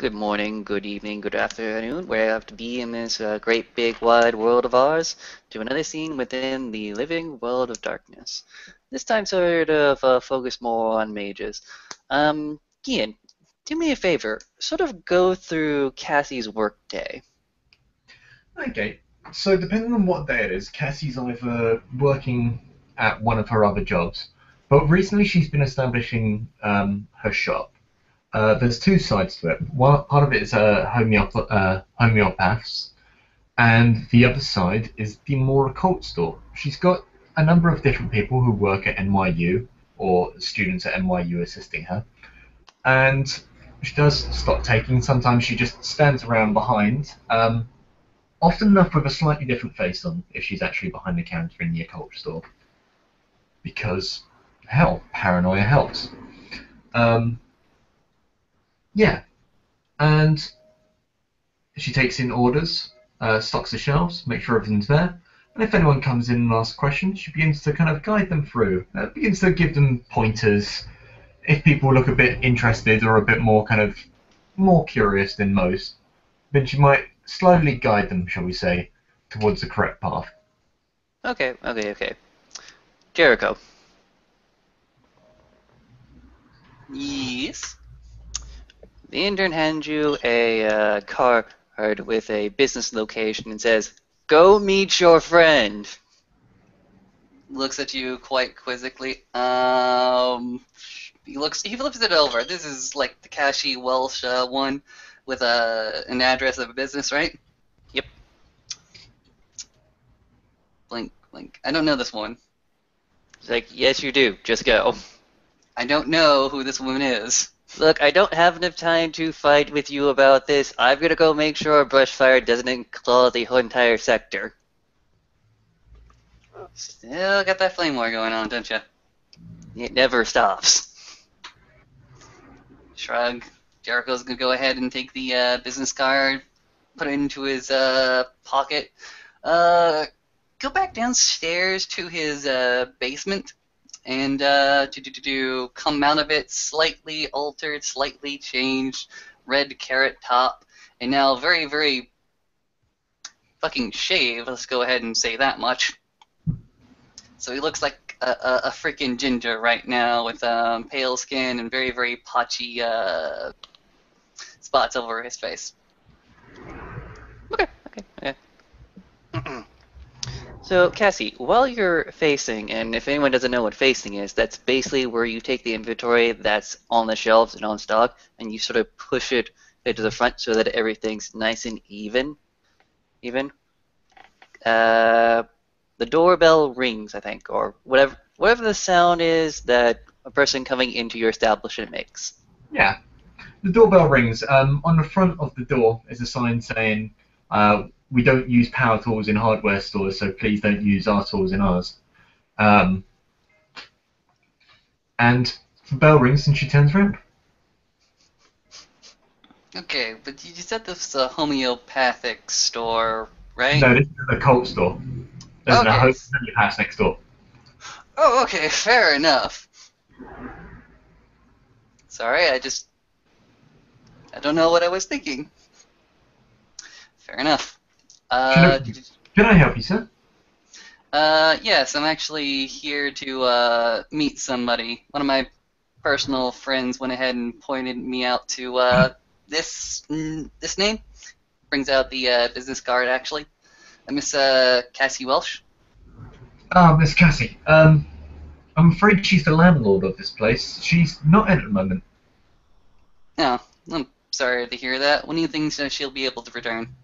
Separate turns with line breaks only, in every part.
Good morning, good evening, good afternoon, where I have to be in this great big wide world of ours, to another scene within the living world of darkness. This time sort of focus more on mages. Ian, do me a favor, sort of go through Cassie's workday.
Okay, so depending on what day it is, Cassie's either working at one of her other jobs, but recently she's been establishing her shop. There's two sides to it. One part of it is homeopaths, and the other side is the more occult store. She's got a number of different people who work at NYU or students at NYU assisting her, and she does stock taking. Sometimes she just stands around behind. Often enough with a slightly different face on if she's actually behind the counter in the occult store. Because, hell, paranoia helps. Um, yeah, and she takes in orders, stocks the shelves, makes sure everything's there, and if anyone comes in and asks questions, she begins to kind of guide them through, begins to give them pointers. If people look a bit interested or a bit more kind of more curious than most, then she might slowly guide them, shall we say, towards the correct path.
Okay. Jericho. Yes? The intern hands you a card with a business location and says, "Go meet your friend." Looks at you quite quizzically. He flips it over. This is like the Cashy Welsh one with an address of a business, right? Yep. Blink. I don't know this woman. He's like, yes, you do. Just go. I don't know who this woman is. Look, I don't have enough time to fight with you about this. I'm gonna go make sure brushfire doesn't claw the whole entire sector. Still got that flame war going on, don't you? It never stops. Shrug. Jericho's gonna go ahead and take the business card, put it into his pocket. Go back downstairs to his basement, and come out of it slightly altered, slightly changed, red carrot top, and now very, very fucking shaved. Let's go ahead and say that much. So he looks like a freaking ginger right now with pale skin and very, very patchy spots over his face. Okay. So, Cassie, while you're facing, and if anyone doesn't know what facing is, that's basically where you take the inventory that's on the shelves and on stock, and you sort of push it to the front so that everything's nice and even. The doorbell rings, I think, or whatever the sound is that a person coming into your establishment makes.
Yeah, the doorbell rings. On the front of the door is a sign saying, "We don't use power tools in hardware stores, so please don't use our tools in ours." Um, and the bell rings, and she turns around.
Okay, but you said this is a homeopathic store, right?
No, this is a cult store. There's a
Okay.
homeopath next door.
Oh, okay, fair enough. Sorry, I don't know what I was thinking. Fair enough.
Can I help you, sir?
Yes, I'm actually here to meet somebody. One of my personal friends went ahead and pointed me out to this name. Brings out the business card, actually. Miss Cassie Welsh.
Ah, Miss Cassie. I'm afraid she's the landlord of this place. She's not in at the moment.
Oh, I'm sorry to hear that. When do you think she'll be able to return?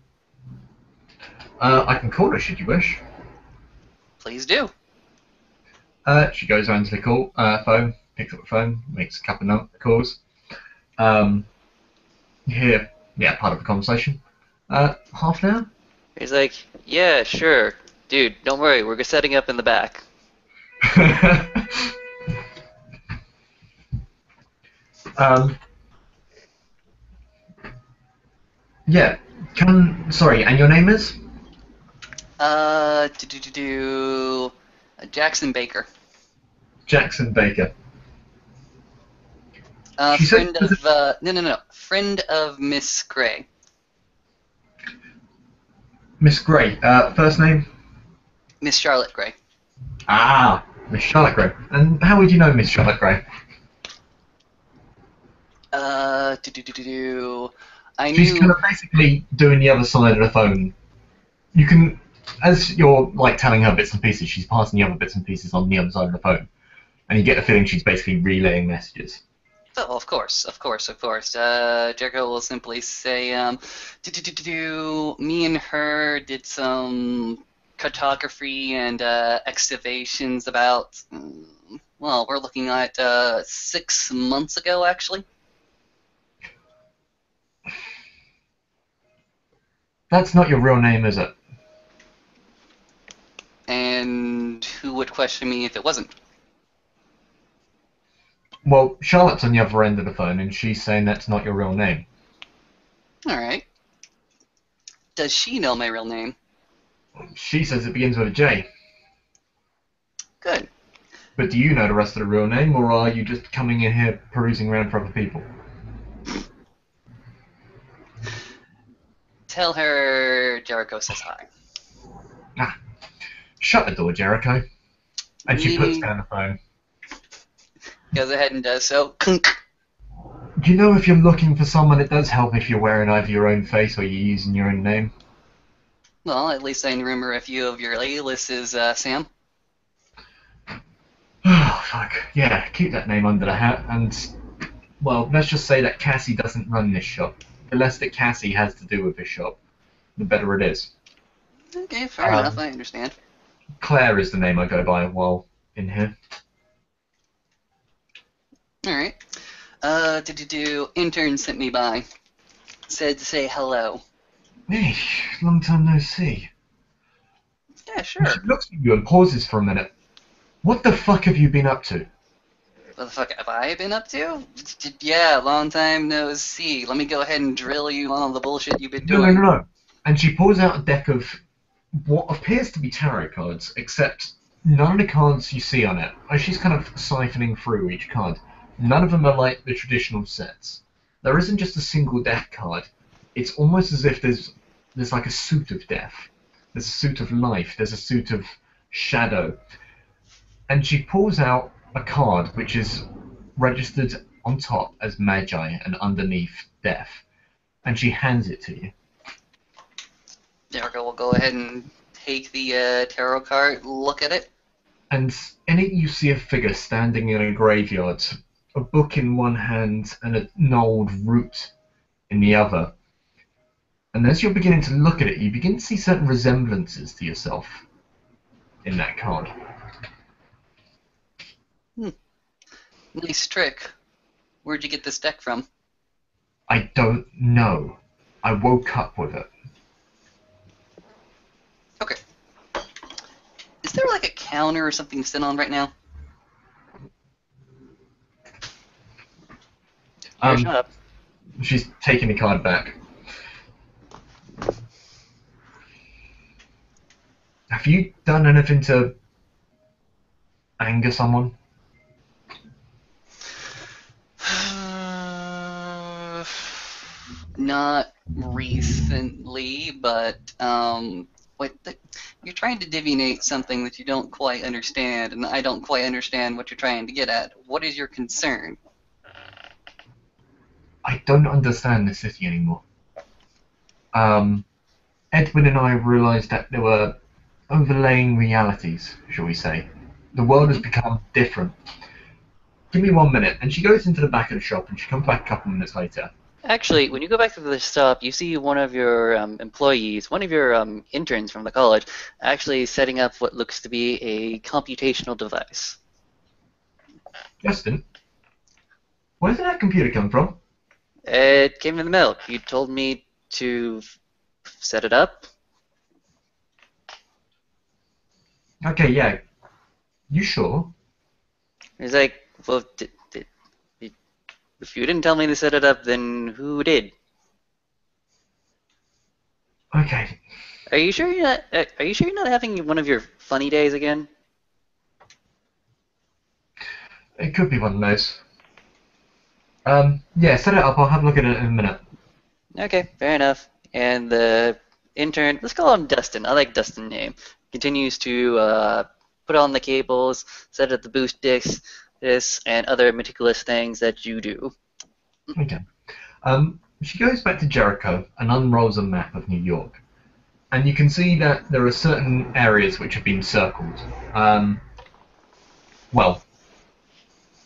I can call her should you wish.
Please do.
She goes around to the phone, picks up the phone, makes a couple of calls. You hear, part of the conversation. Half an hour?
He's like, yeah, sure. Dude, don't worry, we're setting up in the back.
um, yeah, sorry, and your name is?
Jackson Baker.
Jackson Baker. She said,
Friend of no, friend of Miss Gray.
Miss Gray. First name?
Miss Charlotte Gray.
Ah, Miss Charlotte Gray. And how would you know Miss Charlotte Gray?
I
She's
knew.
kind of basically doing the other side of the phone. You can, as you're like telling her bits and pieces, she's passing the other bits and pieces on the other side of the phone, and you get the feeling she's basically relaying messages.
Oh, of course, of course, of course. Jericho will simply say, me and her did some cartography and excavations about, well, we're looking at 6 months ago, actually.
That's not your real name, is it?
And who would question me if it wasn't?
Well, Charlotte's on the other end of the phone, and she's saying that's not your real name.
All right. Does she know my real name?
She says it begins with a J.
Good.
But do you know the rest of the real name, or are you just coming in here perusing around for other people?
Tell her Jericho says hi.
Ah, shut the door, Jericho. And she puts down the phone.
Goes ahead and does so. Kunk.
Do you know if you're looking for someone, it does help if you're wearing either your own face or you're using your own name?
Well, at least I remember a few of your aliases, Sam.
Oh, fuck. Yeah, keep that name under the hat, and, well, let's just say that Cassie doesn't run this shop. The less that Cassie has to do with this shop, the better it is.
Okay, fair enough, I understand.
Claire is the name I go by while in here.
Alright. Intern sent me by. Said to say hello.
Hey, long time no see.
Yeah, sure.
She looks at you and pauses for a minute. What the fuck have you been up to?
What the fuck have I been up to? Yeah, long time no see. Let me go ahead and drill you on all the bullshit you've been doing.
No. And she pulls out a deck of what appears to be tarot cards, except none of the cards you see on it, as she's kind of siphoning through each card, none of them are like the traditional sets. There isn't just a single death card. It's almost as if there's like a suit of death. There's a suit of life. There's a suit of shadow. And she pulls out a card which is registered on top as Magi and underneath Death. And she hands it to you.
Jericho will go ahead and take the tarot card, look at it.
And in it you see a figure standing in a graveyard, a book in one hand and a gnarled root in the other. And as you're beginning to look at it, you begin to see certain resemblances to yourself in that card.
Nice trick. Where'd you get this deck from?
I don't know. I woke up with it.
Okay. Is there like a counter or something to sit on right now?
Shut up.
She's taking the card back. Have you done anything to anger someone?
Not recently, but you're trying to divinate something that you don't quite understand, and I don't quite understand what you're trying to get at. What is your concern?
I don't understand the city anymore. Edwin and I realised that there were overlaying realities, shall we say. The world has become different. Give me 1 minute. And she goes into the back of the shop and she comes back a couple minutes later.
Actually, when you go back to the shop, you see one of your employees, one of your interns from the college, actually setting up what looks to be a computational device.
Justin, where did that computer come from?
It came in the mail. You told me to set it up.
Okay, yeah. You sure?
He's like, well, if you didn't tell me to set it up, then who did?
Okay.
Are you sure you're not? Are you sure you're not having one of your funny days again?
It could be one of those. Yeah, set it up. I'll have a look at it in a minute.
Okay, fair enough. And the intern, let's call him Dustin. I like Dustin name. Continues to put on the cables, set up the boost discs, this and other meticulous things that you do.
Okay. She goes back to Jericho and unrolls a map of New York. And you can see that there are certain areas which have been circled. Well,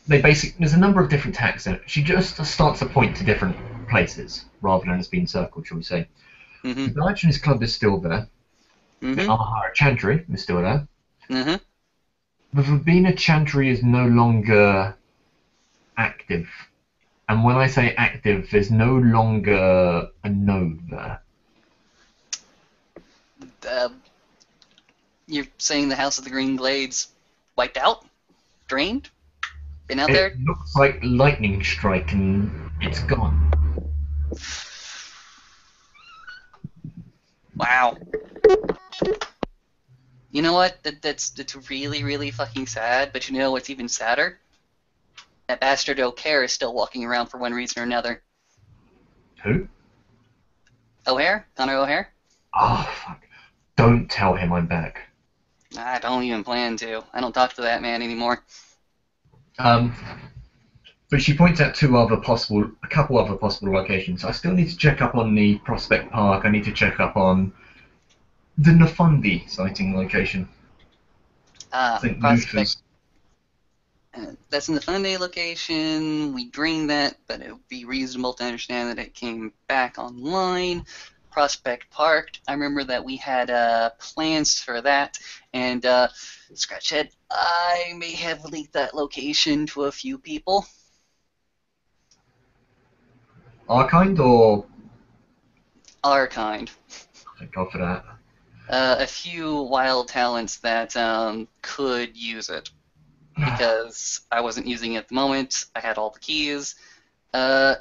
there's a number of different tags in it. She just starts to point to different places rather than it's being circled, shall we say.
Mm-hmm.
The Diagonist Club is still there. The
Mm-hmm.
Amahara Chantry is still there.
Mm-hmm.
The Verbena Chantry is no longer active. And when I say active, there's no longer a node there.
You're saying the House of the Green Glades wiped out? Drained? Been out
It
there?
looks like lightning strike and it's gone.
Wow. You know what? That's really, really fucking sad, but you know what's even sadder? That bastard O'Hare is still walking around for one reason or another.
Who?
O'Hare? Connor O'Hare?
Oh, fuck. Don't tell him I'm back.
I don't even plan to. I don't talk to that man anymore.
But she points out a couple other possible locations. I still need to check up on the Prospect Park. I need to check up on the Nafundi sighting location. St.
Prospect.
Lucifer's.
That's in the Funday location. We drained that, but it would be reasonable to understand that it came back online. Prospect Park. I remember that we had plans for that, and Scratchhead, I may have leaked that location to a few people.
Our kind, or
Our kind.
thank God for that.
A few wild talents that could use it. Because I wasn't using it at the moment. I had all the keys.
Well,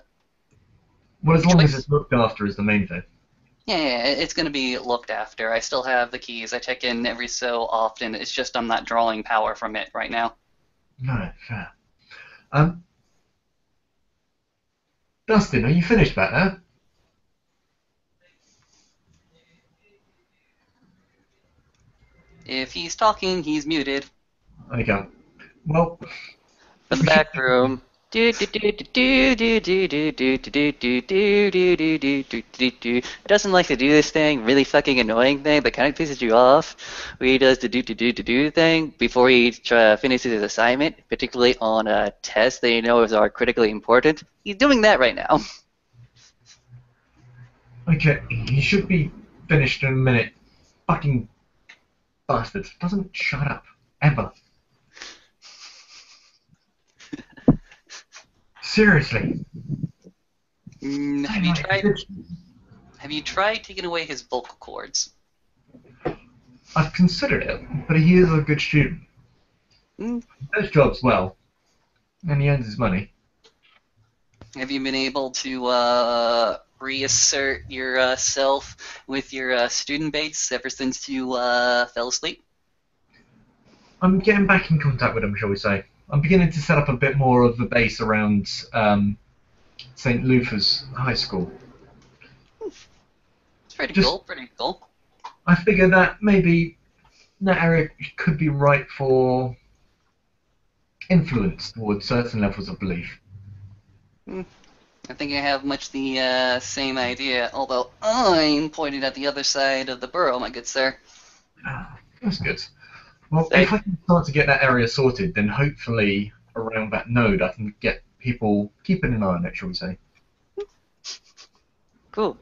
as long as it's looked after is the main thing.
Yeah, it's going to be looked after. I still have the keys. I check in every so often. It's just I'm not drawing power from it right now.
No, fair. Dustin, are you finished back there?
If he's talking, he's muted.
Okay. Well,
From the back room. It doesn't like to do this thing, really fucking annoying thing that kind of pisses you off. Where he does the do thing before he finishes his assignment, particularly on tests that you know are critically important. He's doing that right now.
okay, he should be finished in a minute. Fucking bastard. Doesn't shut up. Ever. Seriously.
Have you tried taking away his vocal cords?
I've considered it, but he is a good student.
Mm.
He does jobs well, and he earns his money.
Have you been able to reassert yourself with your student base ever since you fell asleep?
I'm getting back in contact with him, shall we say. I'm beginning to set up a bit more of the base around St. Luther's High School.
It's pretty cool, pretty cool.
I figure that maybe that area could be right for influence towards certain levels of belief.
I think I have much the same idea, although I'm pointed at the other side of the borough, my good sir.
Ah, that's good. Well, if I can start to get that area sorted, then hopefully around that node I can get people keeping an eye on it, shall we say.
Cool.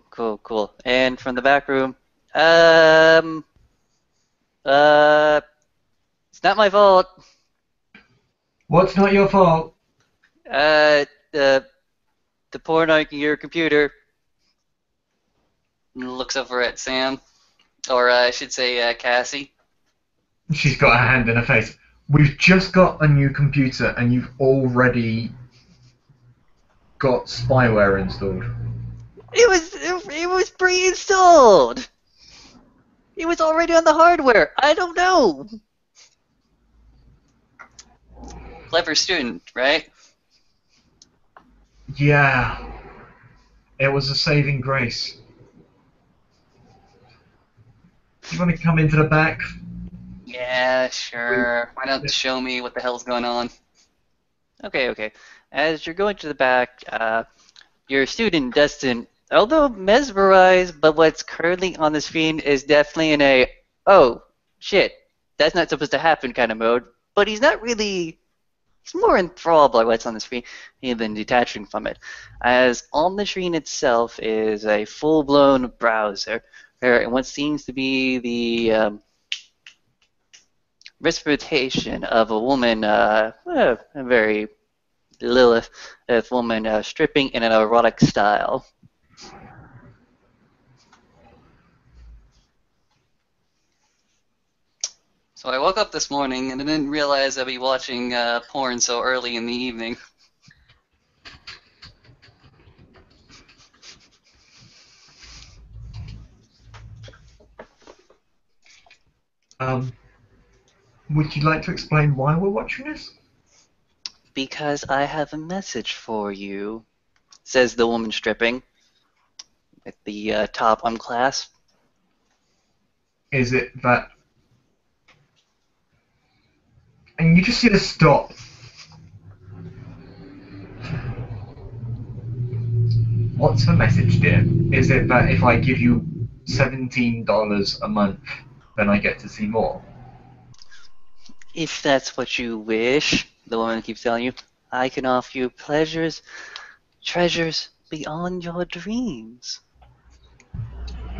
And from the back room, it's not my fault.
What's not your fault?
The porn on your computer.
Looks over at Sam, or I should say Cassie.
She's got her hand in her face. We've just got a new computer and you've already got spyware installed.
It was pre-installed. It was already on the hardware. I don't know.
Clever student, right?
Yeah, it was a saving grace. You want to come into the back?
Yeah, sure. Why not show me what the hell's going on?
Okay, okay. As you're going to the back, your student Dustin, although mesmerized by what's currently on the screen, is definitely in a "oh shit, that's not supposed to happen" kind of mode. But he's not really. He's more enthralled by what's on the screen than detaching from it. As on the screen itself is a full-blown browser, and what seems to be the representation of a woman, a very Lilith woman stripping in an erotic style.
So I woke up this morning and I didn't realize I'd be watching porn so early in the evening.
Would you like to explain why we're watching this?
Because I have a message for you, says the woman stripping, with the top unclasped.
Is it that... And you just need to stop. What's the message, dear? Is it that if I give you $17 a month, then I get to see more?
If that's what you wish, the woman keeps telling you, I can offer you pleasures, treasures beyond your dreams.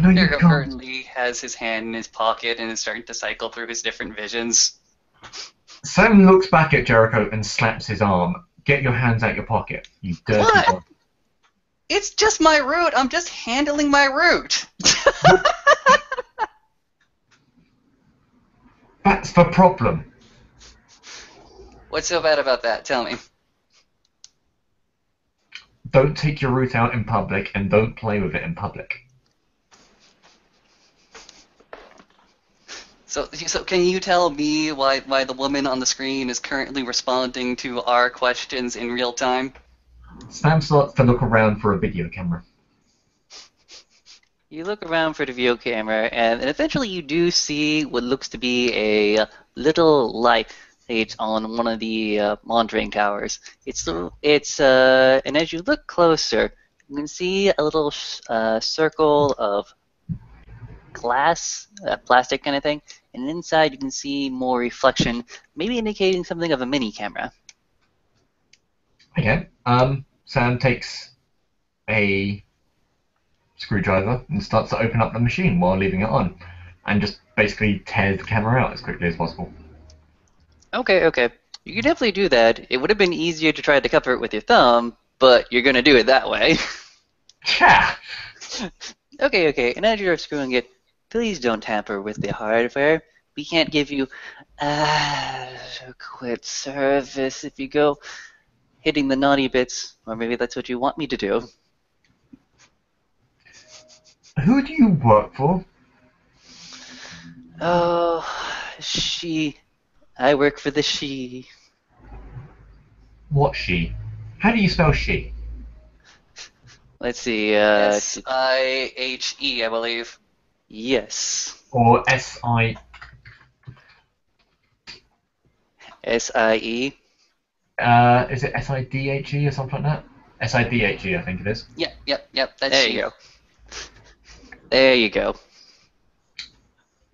No, you
Jericho
can't.
currently has his hand in his pocket and is starting to cycle through his different visions.
Sam looks back at Jericho and slaps his arm. Get your hands out your pocket, you dirty
What?
boy.
It's just my route. I'm just handling my route.
That's the problem.
What's so bad about that? Tell me.
Don't take your root out in public and don't play with it in public.
So can you tell me why the woman on the screen is currently responding to our questions in real time?
Sam starts to look around for a video camera.
You look around for the video camera, and eventually you do see what looks to be a little light on one of the monitoring towers. And as you look closer, you can see a little circle of glass, plastic kind of thing, and inside you can see more reflection, maybe indicating something of a mini camera.
Okay. Sam takes a screwdriver and starts to open up the machine while leaving it on, and just basically tears the camera out as quickly as possible.
Okay, okay. You could definitely do that. It would have been easier to try to cover it with your thumb, but you're going to do it that way.
Yeah.
Okay, okay. And as you're screwing it, please don't tamper with the hardware. We can't give you adequate service if you go hitting the naughty bits, or maybe that's what you want me to do.
Who do you work for?
Oh, she. I work for the she.
What she? How do you spell she?
Let's see.
S-I-H-E, I believe.
Yes.
Or S-I...
S-I-E.
Is it S-I-D-H-E or something like that? S-I-D-H-E, I think it is.
Yep. That's
There
she.
you go. There you go.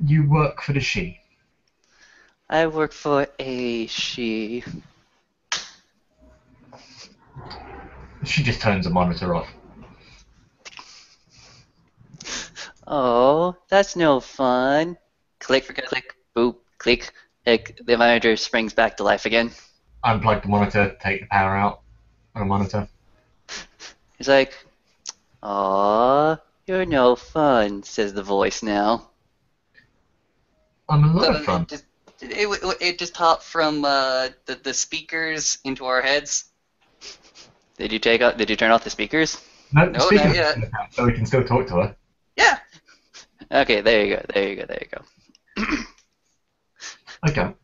You work for the she.
I work for a she.
She just turns the monitor off.
Oh, that's no fun. Click, click, boop, click. The monitor springs back to life again.
Unplug the monitor, take the power out on the monitor.
He's like, aw, you're no fun, says the voice now.
I'm a lot
So
of fun.
it just hopped from the speakers into our heads.
Did you turn off the speakers?
No,
No,
speaking
not yet.
so we can still talk to her.
Yeah.
Okay, there you go.
Okay.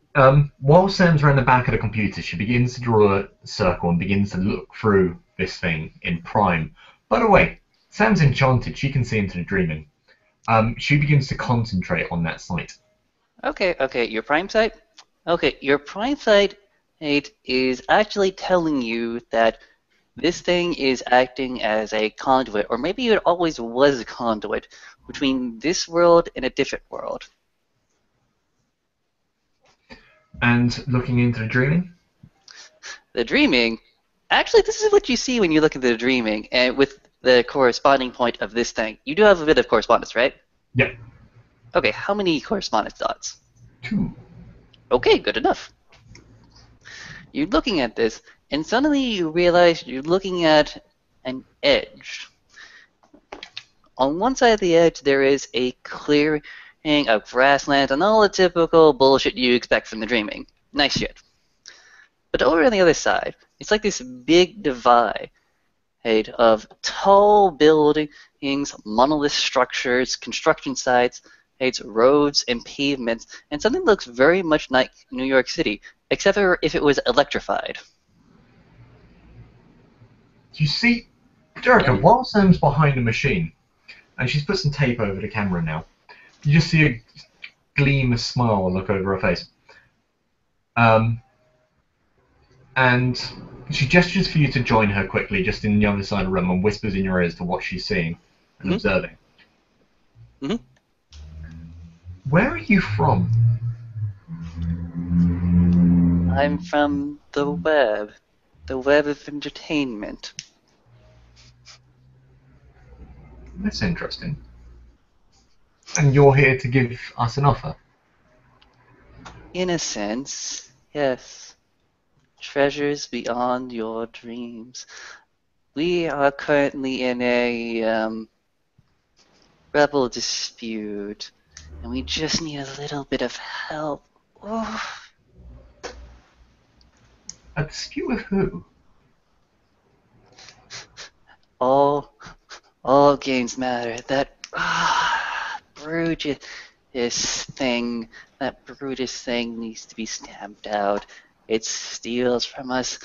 While Sam's around the back of the computer, she begins to draw a circle and begins to look through this thing in Prime. By the way, Sam's enchanted. She can see into the dreaming. She begins to concentrate on that sight.
Okay, your prime site? Okay, your prime site is actually telling you that this thing is acting as a conduit, or maybe it always was a conduit, between this world and a different world.
And looking into the dreaming?
The dreaming, actually, this is what you see when you look at the dreaming, and with the corresponding point of this thing. You do have a bit of correspondence, right?
Yep.
Okay, how many correspondence dots?
2.
Okay, good enough. You're looking at this, and suddenly you realize you're looking at an edge. On one side of the edge, there is a clearing of grasslands and all the typical bullshit you expect from the dreaming. Nice shit. But over on the other side, it's like this big divide of tall buildings, monolith structures, construction sites, roads and pavements, and something looks very much like New York City, except for if it was electrified.
You see, Jericho, while Sam's behind the machine, and she's put some tape over the camera now, you just see a gleam, a smile look over her face. And she gestures for you to join her quickly, just in the other side of the room, and whispers in your ears to what she's seeing and observing.
Mm-hmm.
Where are you from?
I'm from the web of entertainment.
That's interesting. And you're here to give us an offer?
In a sense, yes. Treasures beyond your dreams. We are currently in a rebel dispute, and we just need a little bit of help. Oh.
A dispute with who?
All games matter. That Brutus thing needs to be stamped out. It steals from us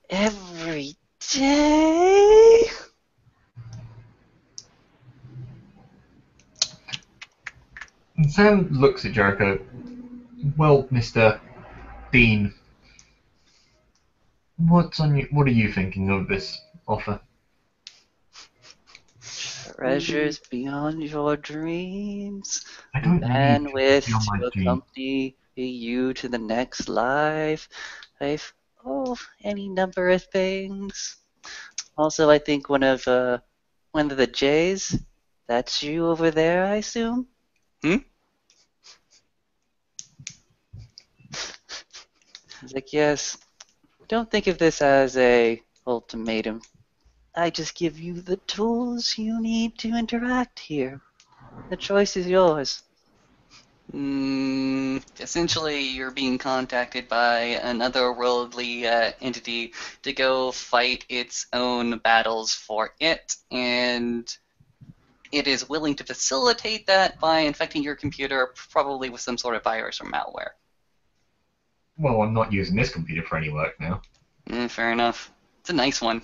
every day.
And Sam looks at Jericho. Well, Mr. Dean, what are you thinking of this offer?
Treasures beyond your dreams.
I don't
Bandwidth
need my
to
dream.
accompany you to the next life. Any number of things. Also, I think one of the J's. That's you over there, I assume. He's like, yes. Don't think of this as a ultimatum. I just give you the tools you need to interact here. The choice is yours.
Essentially, you're being contacted by an otherworldly entity to go fight its own battles for it, and it is willing to facilitate that by infecting your computer, probably with some sort of virus or malware.
Well, I'm not using this computer for any work now.
Fair enough. It's a nice one.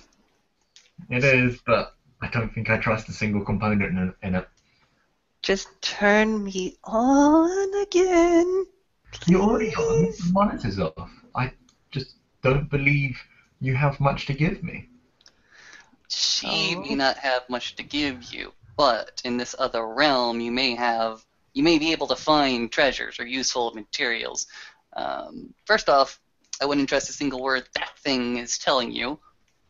It is, but I don't think I trust a single component in it.
Just turn me on again.
You're already on. The monitor's off. I just don't believe you have much to give me.
She may not have much to give you, but in this other realm, you may be able to find treasures or useful materials. First off, I wouldn't trust a single word that thing is telling you,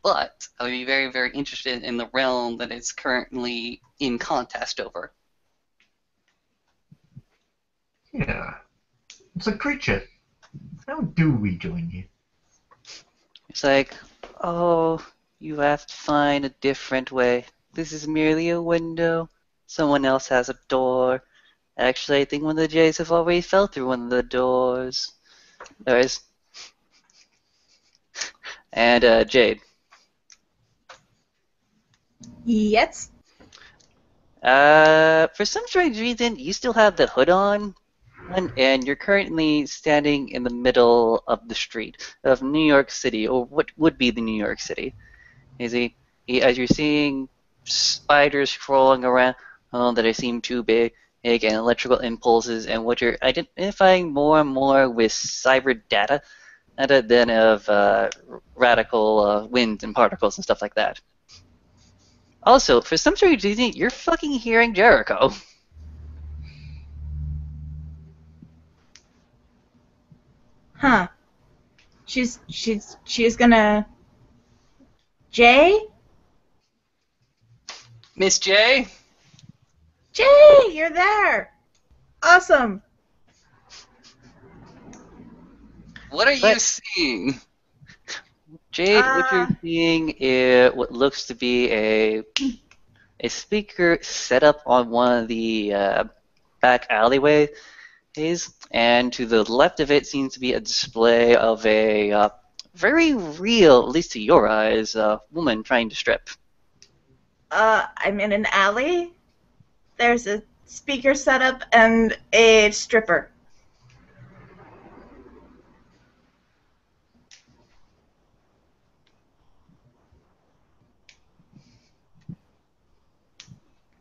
but I would be very, very interested in the realm that it's currently in contest over.
Yeah. It's a creature. How do we join you?
It's like, you have to find a different way. This is merely a window. Someone else has a door. Actually, I think one of the J's have already fell through one of the doors. There is. And Jade.
Yes.
For some strange reason, you still have the hood on, and you're currently standing in the middle of the street of New York City, or what would be the New York City. Is as you're seeing spiders crawling around that seem too big, and electrical impulses, and what you're identifying more and more with cyber data rather than of radical winds and particles and stuff like that. Also, for some strange reason, you're fucking hearing Jericho.
Huh. She's gonna. Jay?
Miss J?
Jay, you're there! Awesome!
What are you
But-
seeing?
Jade, what you're seeing is what looks to be a speaker set up on one of the back alleyways, and to the left of it seems to be a display of a very real, at least to your eyes, woman trying to strip.
I'm in an alley. There's a speaker setup and a stripper.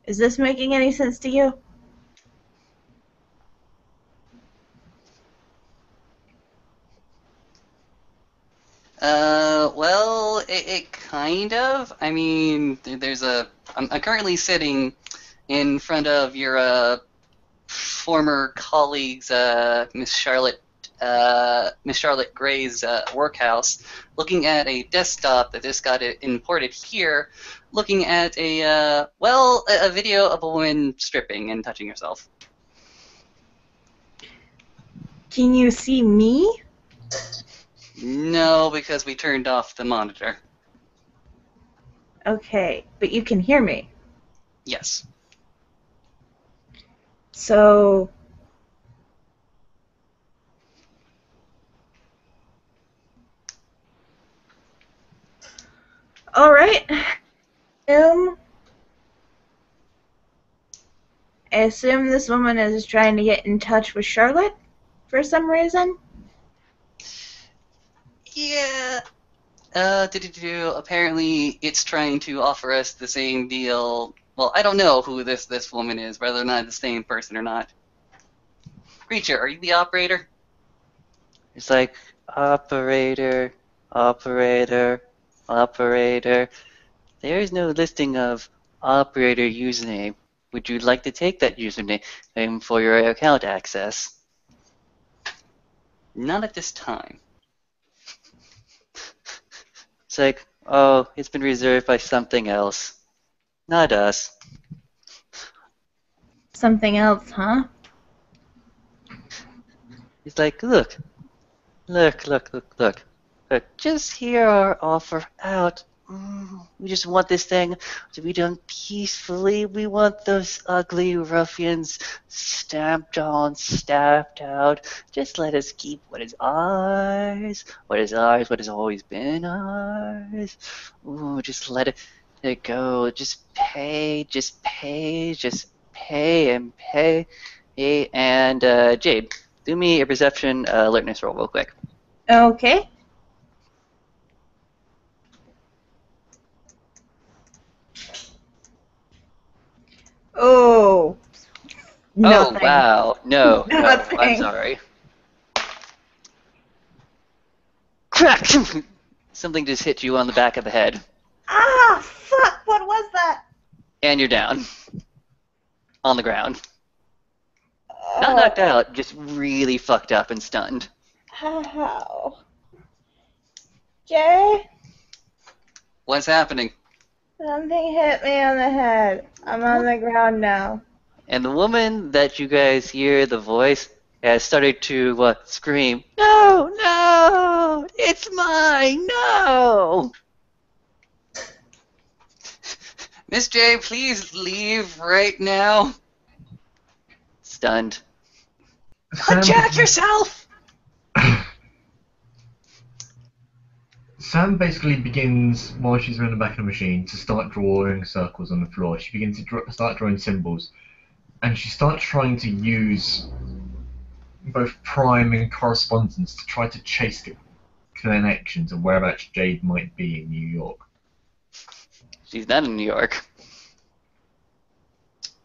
Is this making any sense to you?
Well, it kind of. I mean, there's a. I'm currently sitting in front of your former colleague's Miss Charlotte Gray's workhouse, looking at a desktop that just got imported here, looking at a video of a woman stripping and touching herself.
Can you see me?
No, because we turned off the monitor.
Okay, but you can hear me.
Yes.
So... Alright. I assume this woman is trying to get in touch with Charlotte for some reason?
Yeah. Apparently, it's trying to offer us the same deal. Well, I don't know who this woman is, whether or not it's the same person or not. Creature, are you the operator?
It's like, operator, operator, operator. There is no listing of operator username. Would you like to take that username for your account access?
Not at this time.
It's like, oh, it's been reserved by something else. Not us.
Something else, huh?
He's like, look, just hear our offer out. We just want this thing to be done peacefully. We want those ugly ruffians stamped on, stamped out. Just let us keep what is ours, what has always been ours. Ooh, just let it go. Just pay and pay. And Jade, do me a perception alertness roll real quick.
Okay. Oh. Nothing.
Oh, wow. No, I'm
Nothing.
sorry. Crack! Something just hit you on the back of the head.
Ah, fuck, what was that?
And you're down. On the ground. Not knocked out, just really fucked up and stunned.
How? Jay?
What's happening?
Something hit me on the head. I'm on the ground now.
And the woman that you guys hear, the voice, has started to scream, no, no, it's mine, no!
Miss J, please leave right now.
Stunned.
Jack yourself!
Sam basically begins, while she's in the back of the machine, to start drawing circles on the floor. She begins to start drawing symbols. And she starts trying to use both prime and correspondence to try to chase the connections of whereabouts Jade might be in New York.
She's not in New York.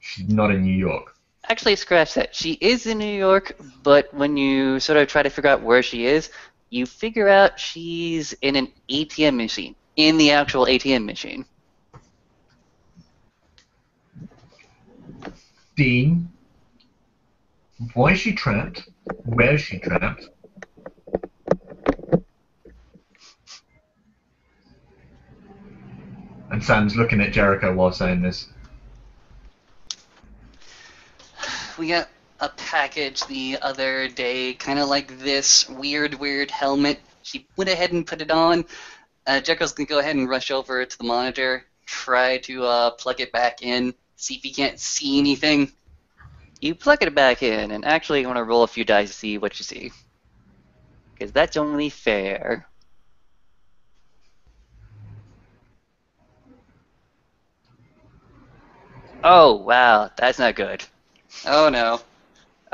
She's not in New York.
Actually, scratch that. She is in New York, but when you sort of try to figure out where she is, you figure out she's in an ATM machine. In the actual ATM machine.
Dean, why is she trapped? Where is she trapped? And Sam's looking at Jericho while saying this.
We got a package the other day, kind of like this weird helmet. She went ahead and put it on. Jericho's gonna go ahead and rush over to the monitor, try to plug it back in, see if he can't see anything.
You plug it back in, and actually you want to roll a few dice to see what you see. Because that's only fair. Oh, wow, that's not good.
Oh no.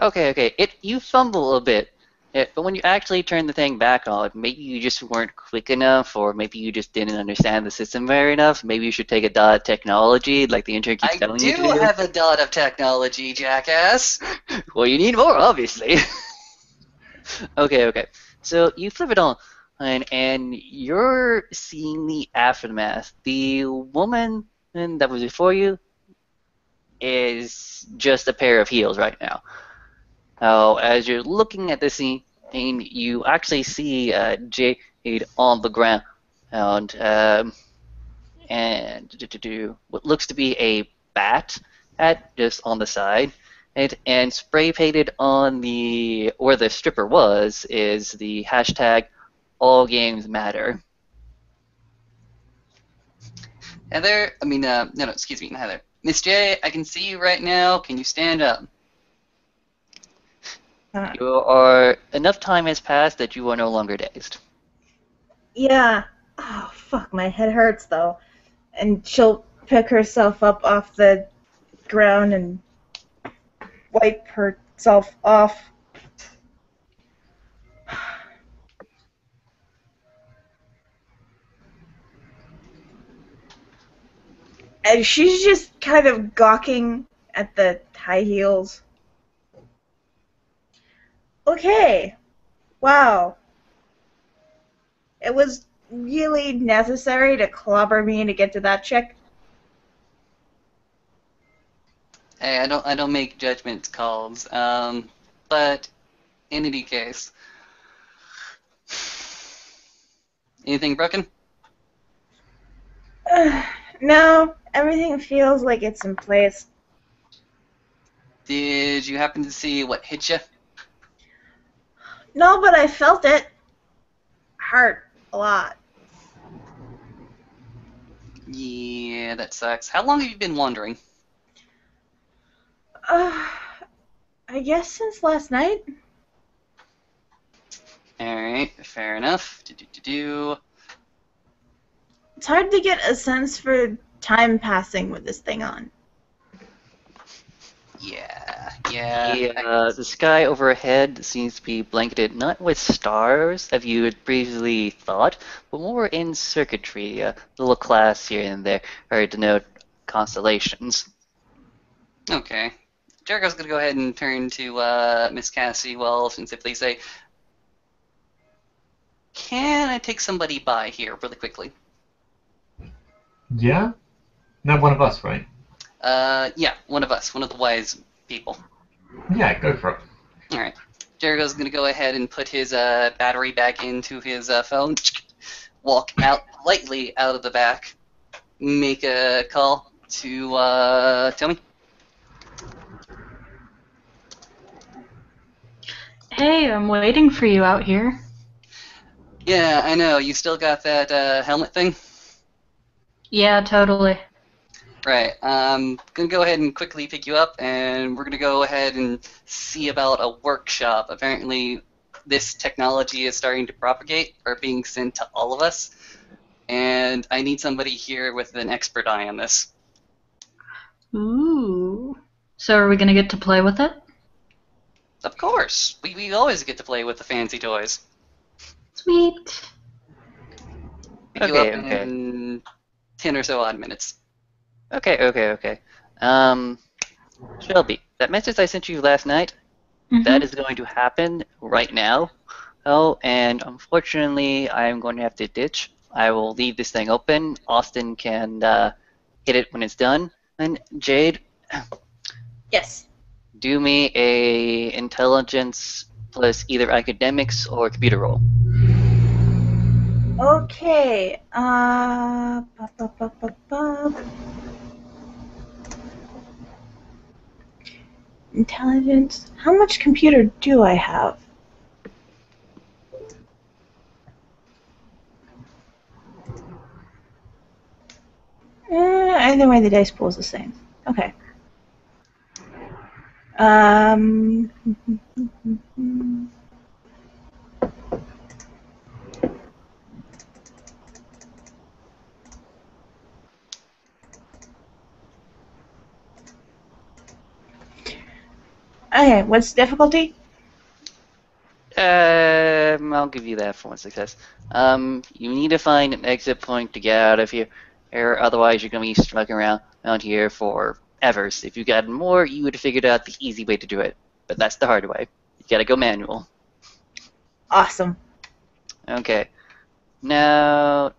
Okay. You fumble a bit, but when you actually turn the thing back on, maybe you just weren't quick enough, or maybe you just didn't understand the system very enough. Maybe you should take a dot of technology, like the intern keeps
I
telling you to
do
do.
have a dot of technology, jackass.
Well, you need more, obviously. Okay. So you flip it on, and you're seeing the aftermath. The woman that was before you is just a pair of heels right now. Now, as you're looking at the scene, you actually see Jade on the ground, and what looks to be a bat hat just on the side, and spray painted on where the stripper was is the hashtag All Games Matter.
Heather, no, excuse me, not Heather. Miss J, I can see you right now. Can you stand up?
Enough time has passed that you are no longer dazed.
Yeah. Oh, fuck, my head hurts, though. And she'll pick herself up off the ground and wipe herself off. And she's just kind of gawking at the high heels. Okay. Wow. It was really necessary to clobber me to get to that chick.
Hey, I don't make judgment calls. But in any case, anything broken?
No, everything feels like it's in place.
Did you happen to see what hit you?
No, but I felt it. Hurt a lot.
Yeah, that sucks. How long have you been wandering?
I guess since last night.
Alright, fair enough.
It's hard to get a sense for time passing with this thing on.
Yeah.
The sky overhead seems to be blanketed not with stars, as you had previously thought, but more in circuitry, little class here and there, or denote constellations.
Okay. Jericho's gonna go ahead and turn to Miss Cassie Wells and simply say, "Can I take somebody by here really quickly?"
Yeah? Not one of us, right?
Yeah, one of us, one of the wise people.
Yeah, go for it.
Alright. Jericho's gonna go ahead and put his battery back into his phone, walk out lightly out of the back, make a call to Tommy.
Hey, I'm waiting for you out here.
Yeah, I know. You still got that helmet thing?
Yeah, totally.
Right. I'm gonna go ahead and quickly pick you up, and we're gonna go ahead and see about a workshop. Apparently, this technology is starting to propagate or being sent to all of us, and I need somebody here with an expert eye on this.
Ooh. So are we gonna get to play with it?
Of course, we always get to play with the fancy toys.
Sweet.
Pick you up
Okay.
in 10 or so odd minutes.
Okay. Shelby, that message I sent you last night, that is going to happen right now. Oh, and unfortunately, I'm going to have to ditch. I will leave this thing open. Austin can hit it when it's done. And Jade,
Yes.
do me a intelligence plus either academics or computer roll.
Okay. Intelligence. How much computer do I have? Either way, the dice pool is the same. Okay. Okay, what's the difficulty?
I'll give you that for one success. You need to find an exit point to get out of here, or otherwise you're going to be stuck around here for ever. If you got more, you would have figured out the easy way to do it, but that's the hard way. You gotta go manual.
Awesome.
Okay. Now,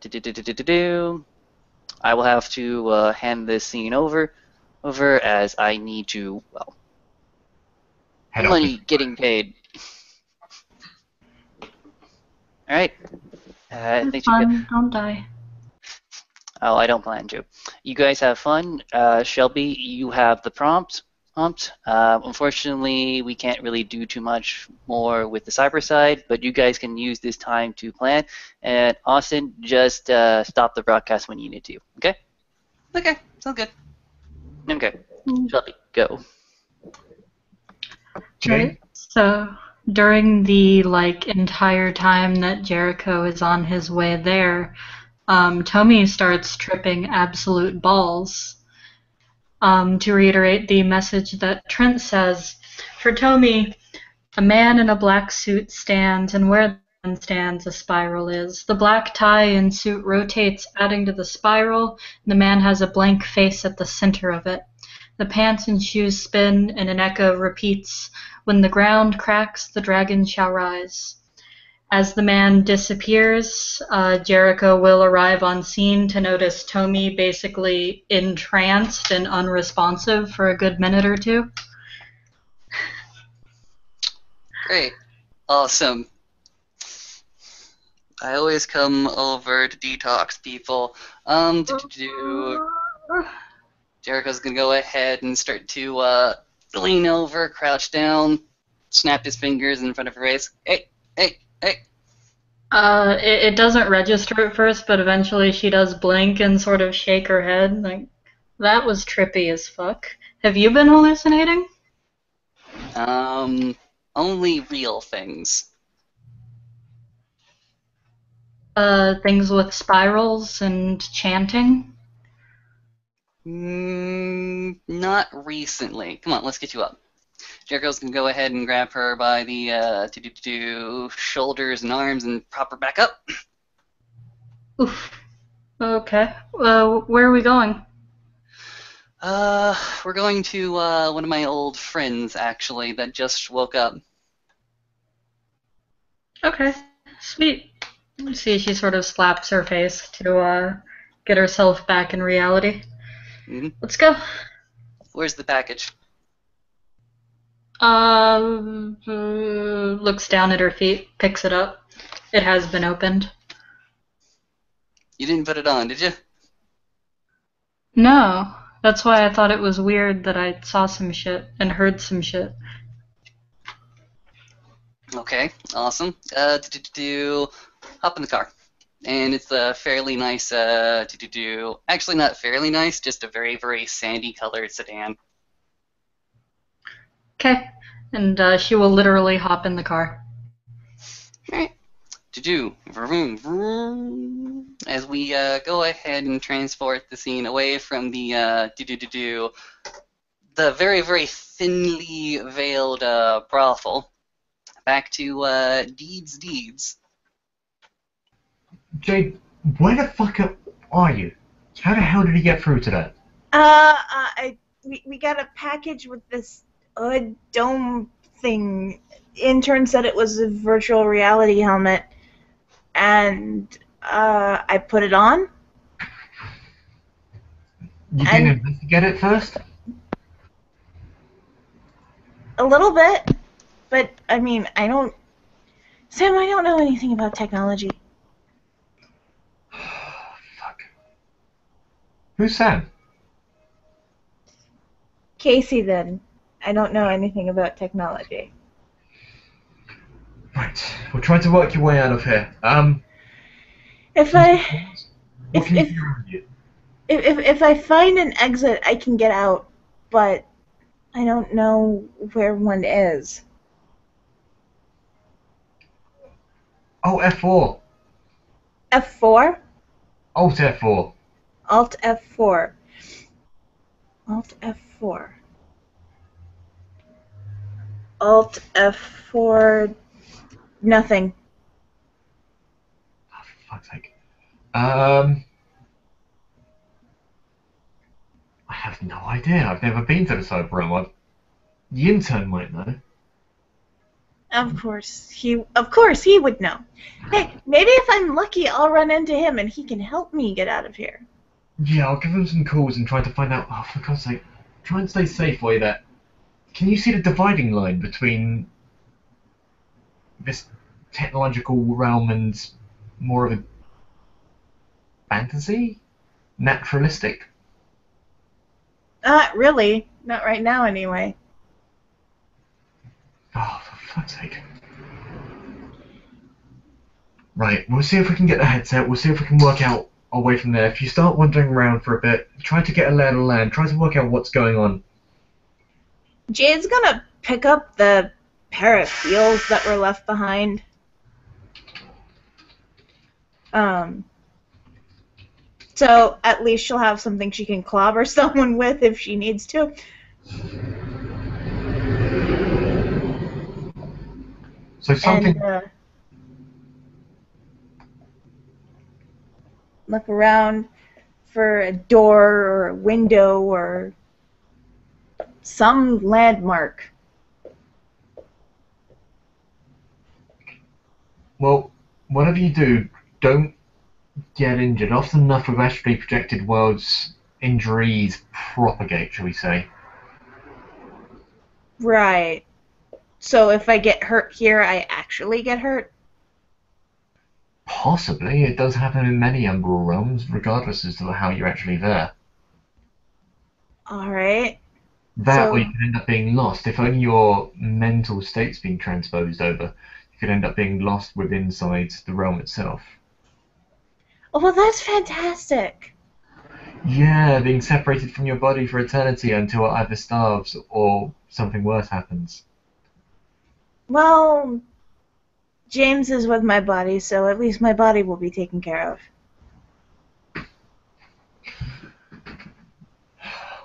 I will have to hand this scene over as I need to, well,
Head
money
up.
getting paid. All right. I think you
Fun, don't die.
Oh, I don't plan to. You guys have fun. Shelby, you have the prompt. Unfortunately, we can't really do too much more with the cyber side, but you guys can use this time to plan. And Austin, just stop the broadcast when you need to. Okay?
Okay, sounds good.
Okay. Shelby, go.
Jade?
So during the entire time that Jericho is on his way there, Tommy starts tripping absolute balls. To reiterate the message that Trent says, for Tommy, a man in a black suit stands, and where the man stands, a spiral is. The black tie and suit rotates, adding to the spiral, and the man has a blank face at the center of it. The pants and shoes spin, and an echo repeats, when the ground cracks, the dragon shall rise. As the man disappears, Jericho will arrive on scene to notice Tommy basically entranced and unresponsive for a good minute or two.
Great. Awesome. I always come over to detox people. Jericho's gonna go ahead and start to lean over, crouch down, snap his fingers in front of her face. Hey.
It doesn't register at first, but eventually she does blink and sort of shake her head. Like, that was trippy as fuck. Have you been hallucinating?
Only real things.
Things with spirals and chanting?
Not recently. Come on, let's get you up. Jericho's gonna go ahead and grab her by the shoulders and arms and prop her back up.
Oof. Okay. Where are we going?
We're going to one of my old friends actually that just woke up.
Okay. Sweet. You see, she sort of slaps her face to get herself back in reality.
Mhm.
Let's go.
Where's the package?
Looks down at her feet, picks it up. It has been opened.
You didn't put it on, did you?
No. That's why I thought it was weird that I saw some shit and heard some shit.
Okay, awesome. Hop in the car. And it's a fairly nice, actually not fairly nice, just a very, very sandy colored sedan.
Okay. And she will literally hop in the car.
Alright. Vroom, vroom. As we go ahead and transport the scene away from the the very, very thinly veiled brothel, back to Deeds.
Jade, where the fuck are you? How the hell did he get through to that?
We got a package with this dome thing. Intern said it was a virtual reality helmet, and I put it on.
You didn't investigate it first?
A little bit, but I mean, Sam, I don't know anything about technology.
Fuck. Who's Sam?
Casey, then. I don't know anything about technology.
Right, we'll try to work your way out of here.
If
what
I
can you do around you?
if I find an exit, I can get out, but I don't know where one is.
Oh, F4.
F4?
Alt F4.
Alt F4. Alt F4. Alt F4. Nothing.
Oh, for fuck's sake. I have no idea. I've never been to the cyber realm. The intern might know.
Of course he would know. Hey, maybe if I'm lucky, I'll run into him and he can help me get out of here.
Yeah, I'll give him some calls and try to find out. Oh, for God's sake. Try and stay safe while you're there. Can you see the dividing line between this technological realm and more of a fantasy? Naturalistic?
Really. Not right now, anyway.
Oh, for fuck's sake. Right, we'll see if we can get the headset, we'll see if we can work out our way from there. If you start wandering around for a bit, try to get a lay of the land, try to work out what's going on.
Jade's gonna pick up the pair of heels that were left behind. So at least she'll have something she can clobber someone with if she needs to.
So something...
And, look around for a door or a window or some landmark.
Well, whatever you do, don't get injured. Often enough with astrally projected worlds, injuries propagate, shall we say.
Right. So if I get hurt here, I actually get hurt?
Possibly. It does happen in many umbral realms, regardless as to how you're actually there.
Alright.
That, or you could end up being lost. If only your mental state's being transposed over, you could end up being lost within inside the realm itself.
Oh, well, that's fantastic.
Yeah, being separated from your body for eternity until it either starves or something worse happens.
Well, James is with my body, so at least my body will be taken care of.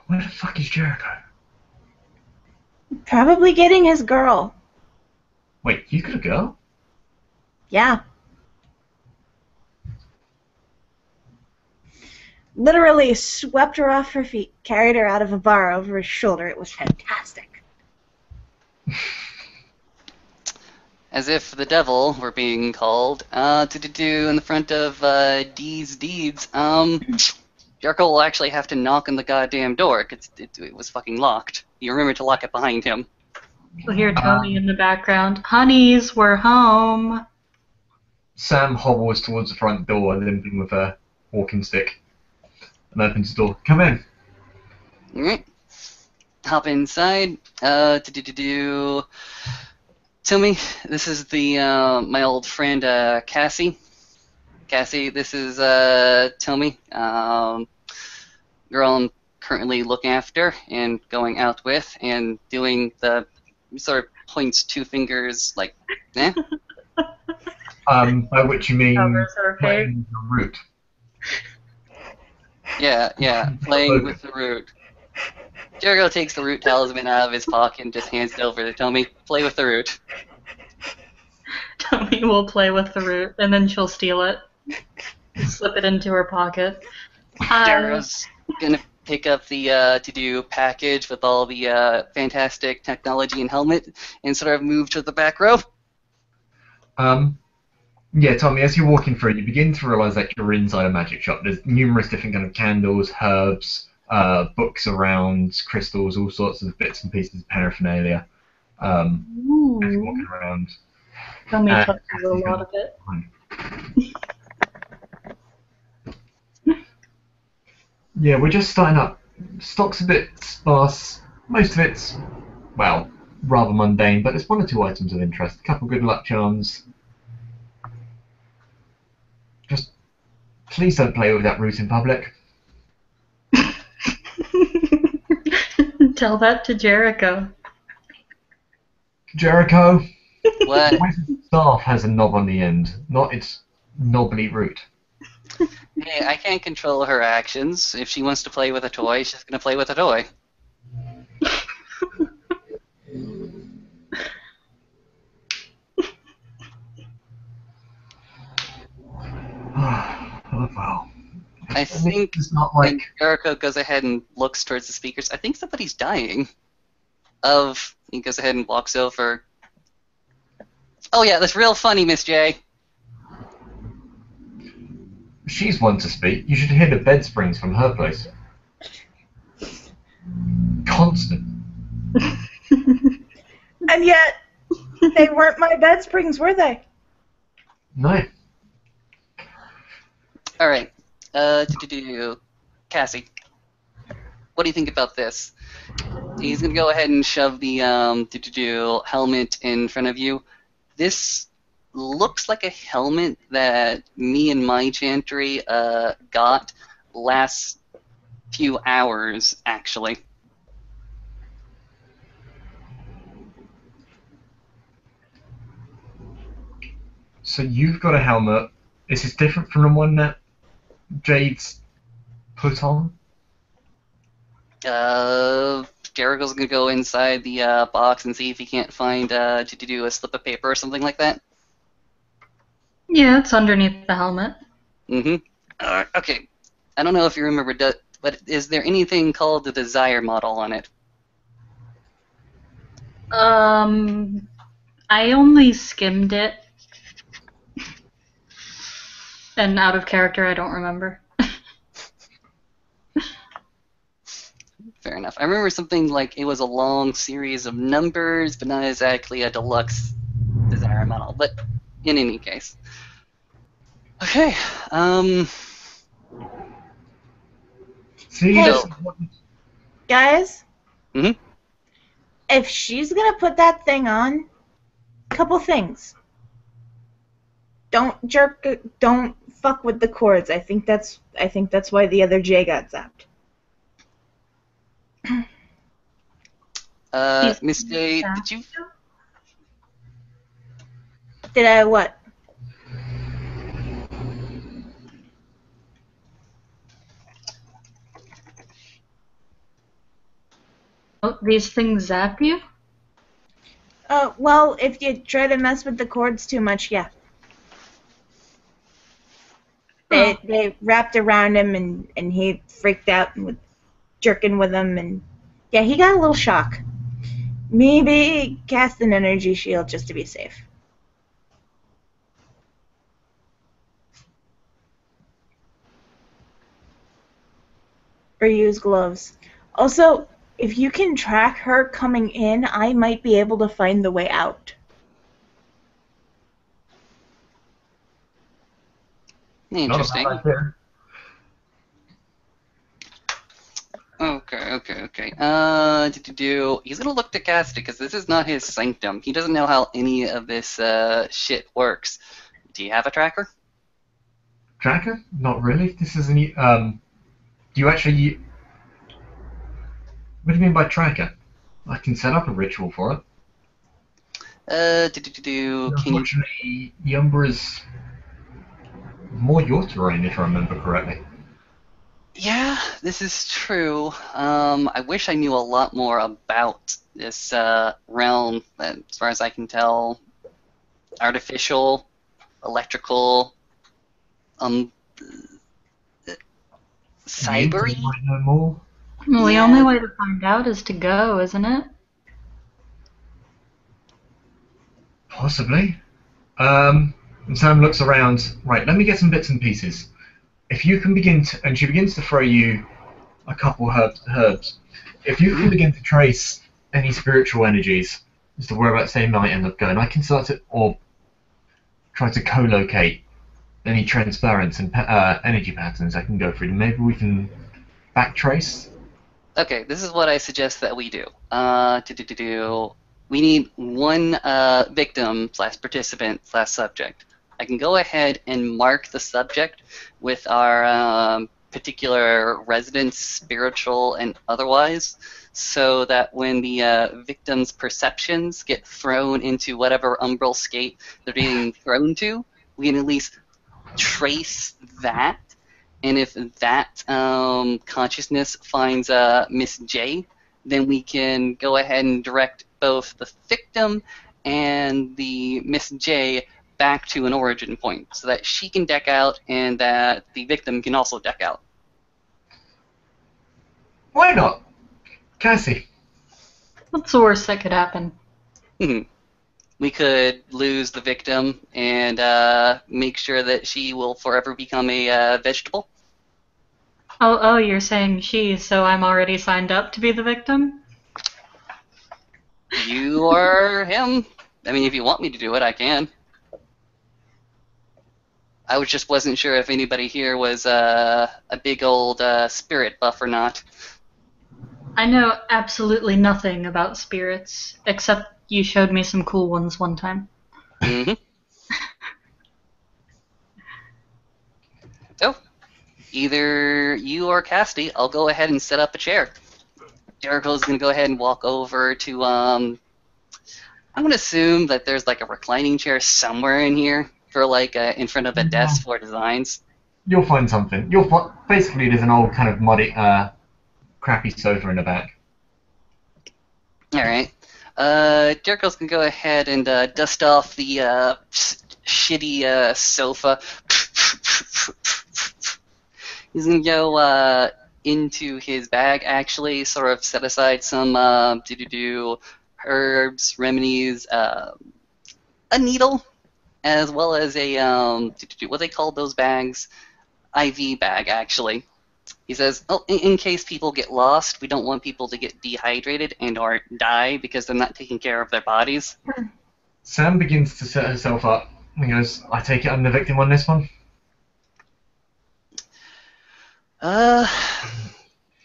Where the fuck is Jericho?
Probably getting his girl.
Wait, you got a girl?
Yeah. Literally swept her off her feet, carried her out of a bar over his shoulder. It was fantastic.
As if the devil were being called in the front of D's deeds. Jericho will actually have to knock on the goddamn door because it was fucking locked. You remember to lock it behind him.
You'll hear Tony in the background. Honeys, we're home.
Sam hobbles towards the front door, limping with a walking stick, and opens the door. Come in.
Alright. Hop inside. Tell me, this is the my old friend Cassie. Cassie, this is Tommy, girl I'm currently looking after and going out with and doing the sort of points two fingers like, eh?
By which you mean
Covers her
playing the root.
Yeah, playing with the root. Jericho takes the root talisman out of his pocket and just hands it over to Tommy. Play with the root.
Tommy will play with the root, and then she'll steal it. Slip it into her pocket.
Darrow's gonna pick up the to-do package with all the fantastic technology and helmet and sort of move to the back row.
Yeah, Tommy, as you're walking through, you begin to realize that you're inside a magic shop. There's numerous different kind of candles, herbs, books around, crystals, all sorts of bits and pieces of paraphernalia. As you're walking around.
Tommy
Uh,
touches a lot of it.
Yeah, we're just starting up. Stock's a bit sparse. Most of it's, well, rather mundane, but there's one or two items of interest. A couple good luck charms. Just please don't play with that route in public.
Tell that to Jericho.
Jericho,
What?
Wizard Staff has a knob on the end, not its knobbly root.
Hey, I can't control her actions. If she wants to play with a toy, she's gonna play with a toy.
Oh, well.
I think
It's not
when
like.
Jericho goes ahead and looks towards the speakers, I think somebody's dying. He goes ahead and walks over. Oh yeah, that's real funny, Miss J.
She's one to speak. You should hear the bed springs from her place. Constant.
And yet, they weren't my bed springs, were they?
No.
All right. Cassie, what do you think about this? He's gonna go ahead and shove the helmet in front of you. This looks like a helmet that me and my chantry got last few hours, actually.
So you've got a helmet. Is this different from the one that Jade's put on?
Jericho's gonna go inside the box and see if he can't find a slip of paper or something like that.
Yeah, it's underneath the helmet.
Mm-hmm. Okay. I don't know if you remember, but is there anything called the Desire model on it?
I only skimmed it. And out of character, I don't remember.
Fair enough. I remember something like it was a long series of numbers, but not exactly a deluxe Desire model. But in any case. Okay.
See,
Hey.
this is what-
Guys?
Mhm.
If she's gonna put that thing on, couple things. Don't fuck with the cords. I think that's why the other J got zapped.
Miss J, did you?
Did I what?
Oh, these things zap you?
Well, if you try to mess with the cords too much, yeah. They wrapped around him and he freaked out and was jerking with them and yeah, he got a little shock. Maybe cast an energy shield just to be safe. Or use gloves. Also, if you can track her coming in, I might be able to find the way out.
Interesting.
Not a bad idea.
Okay. He's gonna look to Cassidy because this is not his sanctum. He doesn't know how any of this shit works. Do you have a tracker?
Tracker? Not really. This isn't. Do you actually? What do you mean by tracker? I can set up a ritual for it.
Can you?
Unfortunately, Yumbra is more your terrain, if I remember correctly.
Yeah, this is true. I wish I knew a lot more about this realm. But as far as I can tell, artificial, electrical,
You
Cybery?
might know more.
Well, the
Yeah.
only way to find out is to go, isn't it?
Possibly. And Sam looks around. Right, let me get some bits and pieces. If you can begin to, and she begins to throw you a couple herbs. If you can begin to trace any spiritual energies as to whereabouts they might end up going, I can start to, or try to co-locate any transference and energy patterns I can go through. Maybe we can backtrace.
Okay, this is what I suggest that we do. We need one victim slash participant slash subject. I can go ahead and mark the subject with our particular residence, spiritual and otherwise, so that when the victim's perceptions get thrown into whatever umbral state they're being thrown to, we can at least trace that. And if that consciousness finds Miss J, then we can go ahead and direct both the victim and the Miss J back to an origin point so that she can deck out and that the victim can also deck out.
Why not? Cassie.
What's the worst that could happen?
We could lose the victim and make sure that she will forever become a vegetable.
Oh, you're saying she, so I'm already signed up to be the victim?
You are him. I mean, if you want me to do it, I can. I just wasn't sure if anybody here was a big old spirit buff or not.
I know absolutely nothing about spirits, except you showed me some cool ones one time.
Mm-hmm. So, either you or Cassidy, I'll go ahead and set up a chair. Jericho's going to go ahead and walk over to, I'm going to assume that there's like a reclining chair somewhere in here for like in front of a desk for designs.
You'll find something. Basically, there's an old kind of muddy, crappy sofa in the back.
Alright. Jericho's going to go ahead and dust off the shitty sofa. He's going to go into his bag, actually, sort of set aside some herbs, remedies, a needle, as well as a, what they call those bags? IV bag, actually. He says, oh, in case people get lost, we don't want people to get dehydrated and or die because they're not taking care of their bodies.
Sam begins to set herself up. He goes, I take it I'm the victim on this one?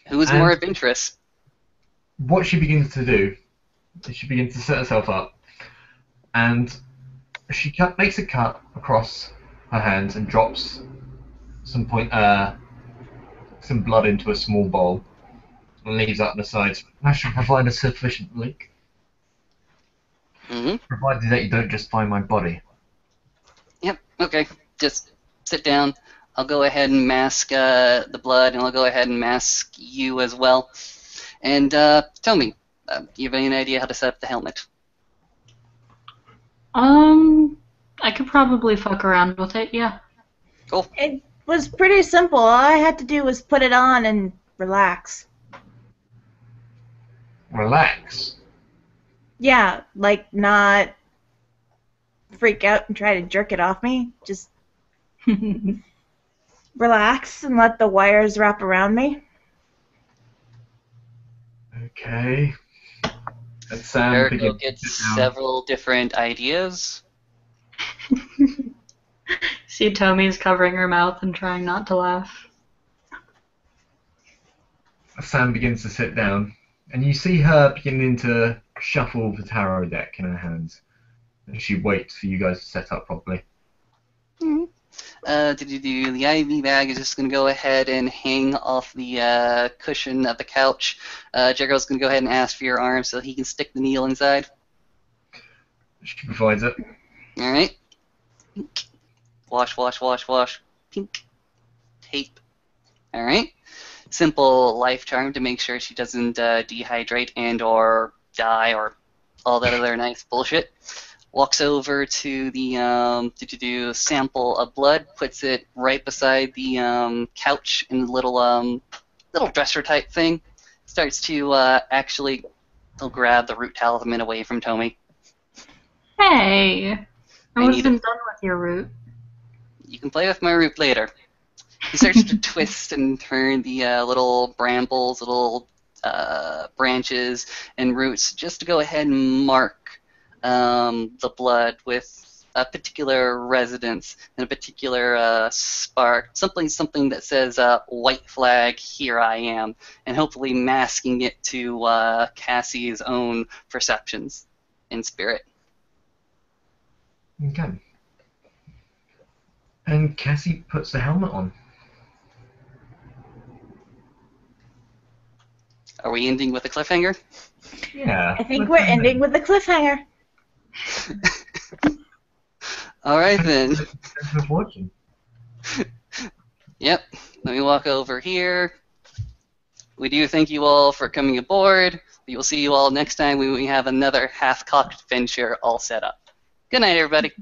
Who's more adventurous?
What she begins to do is she begins to set herself up, and she makes a cut across her hands and drops some blood into a small bowl and leaves that on the sides. That should provide a sufficient leak.
Mm-hmm.
Provided that you don't just find my body.
Yep, okay. Just sit down. I'll go ahead and mask the blood, and I'll go ahead and mask you as well. And tell me, do you have any idea how to set up the helmet?
I could probably fuck around with it, yeah.
Cool.
It was pretty simple. All I had to do was put it on and relax.
Relax.
Yeah, like not freak out and try to jerk it off me. Just relax and let the wires wrap around me.
Okay. And Sam
Jericho
begins to
gets
sit down.
several different ideas.
See, Tommy's covering her mouth and trying not to laugh.
Sam begins to sit down, and you see her beginning to shuffle the tarot deck in her hands. And she waits for you guys to set up properly.
The IV bag is just going to go ahead and hang off the cushion of the couch. Jericho's going to go ahead and ask for your arm so he can stick the needle inside.
She provides it.
Alright. Wash, wash, wash, wash. Pink. Tape. Alright. Simple life charm to make sure she doesn't dehydrate and or die or all that other nice bullshit. walks over to the sample of blood, puts it right beside the couch in the little dresser type thing. Starts to actually, he'll grab the root talisman away from Tomy.
Hey, I
I need
wasn't done with your root.
You can play with my root later. He starts to twist and turn the little brambles, little branches and roots, just to go ahead and mark the blood with a particular residence and a particular spark, something that says "White Flag, here I am," and hopefully masking it to Cassie's own perceptions in spirit.
Okay. And Cassie puts the helmet on.
Are we ending with a cliffhanger?
Yeah.
I think we're ending with a cliffhanger.
All right then.
Thanks for watching.
Yep. Let me walk over here. We do thank you all for coming aboard. We will see you all next time when we have another half-cocked adventure all set up. Good night, everybody.